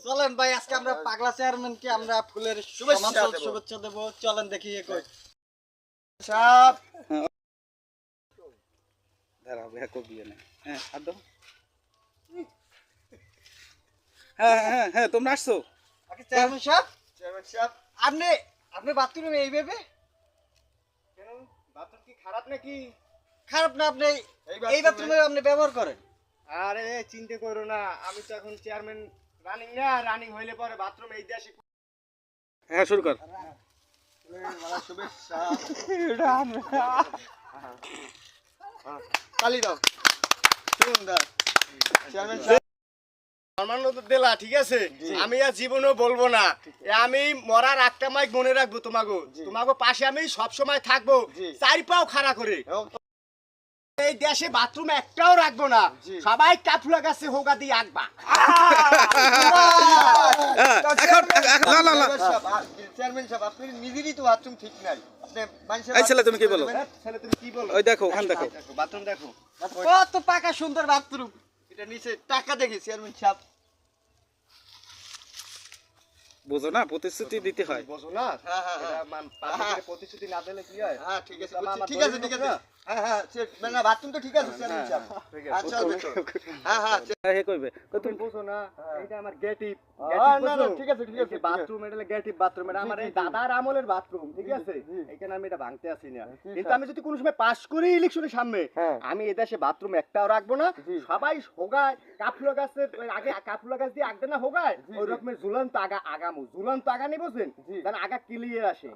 চলেন ভাই আজকে আমরা পাগলা চেয়ারম্যানকে আমরা ফুলের শুভেচ্ছা দেব। চলেন দেখি কই সাপ দাঁড়াও ভাই কবি না। হ্যাঁ হাত দাও। হ্যাঁ হ্যাঁ হ্যাঁ তোমরা আসছো? আগে চেয়ারম্যান সাহেব আপনি আপনি বাথরুমে এইভাবে কেন বাথরুম কি খারাপ নাকি? খারাপ না, আপনি এই বাথরুমে আপনি ব্যবহার করেন? আরে চিন্তা করো না, আমি তো এখন চেয়ারম্যান রানিং না, রানিং হইলে পরে বাথরুম এই দেশে। হ্যাঁ শুরু কর। শুভেচ্ছা তালি দাও সুন্দর চেয়ারম্যান সাহেব সম্মান্য তো দিলা, ঠিক আছে। আমি আর জীবনেও বলবো না, আমি মরার একটা মাইক মনে রাখবো তোমাগো, তোমাগো পাশে আমি সব সময় থাকবো, চারি পাও খাড়া করে। এই দেশে বাথরুম একটাও রাখবো না, সবাই কাফুলা গাছে হোগা দিয়ে আঁকবা। চেয়ারম্যান সাহেব আপনি নিজেরই তো বাথরুম ঠিক নাই, আপনি এই ছেলে তুমি কি বলো? ছেলে তুমি কি বলো? ওই দেখো ওখান দেখো বাথরুম দেখো, কত পাকা সুন্দর বাথরুম। এটা নিচে টাকা দেখি চেয়ারম্যান সাহেব। বুঝো না প্রতিশ্রুতি দিতে হয়। বোঝো না? পাবলিকের প্রতিশ্রুতি না দিলে কি হয়? হ্যাঁ ঠিক আছে আমার ঠিক আছে ঠিক আছে। হ্যাঁ হ্যাঁ না বাথরুম তো ঠিক আছে চেয়ারম্যান সাহেব। আচ্ছা হ্যাঁ হ্যাঁ হে কইবে তুমি বুঝো না, এইটা আমার গেটিভ। না না ঠিক আছে ঠিক আছে। বাথরুম এটা গেটিভ বাথরুম, এটা আমার এই দাদার আমলের বাথরুম, ঠিক আছে। এখানে আমি এটা ভাঙতে আসি না, কিন্তু আমি যদি কোনো সময় পাস করি ইলেকশনের সামনে, আমি এদেশে বাথরুম একটাও রাখবো না। সবাই হোগায় কাফুলা গাছের আগে কাফুলা গাছ দিয়ে আগদে না হোগায়, ওই রকমের ঝুলন্ত আগামু ঝুলন্ত আগা নেই, বুঝলেন? আগা ক্লিয়ার আসে।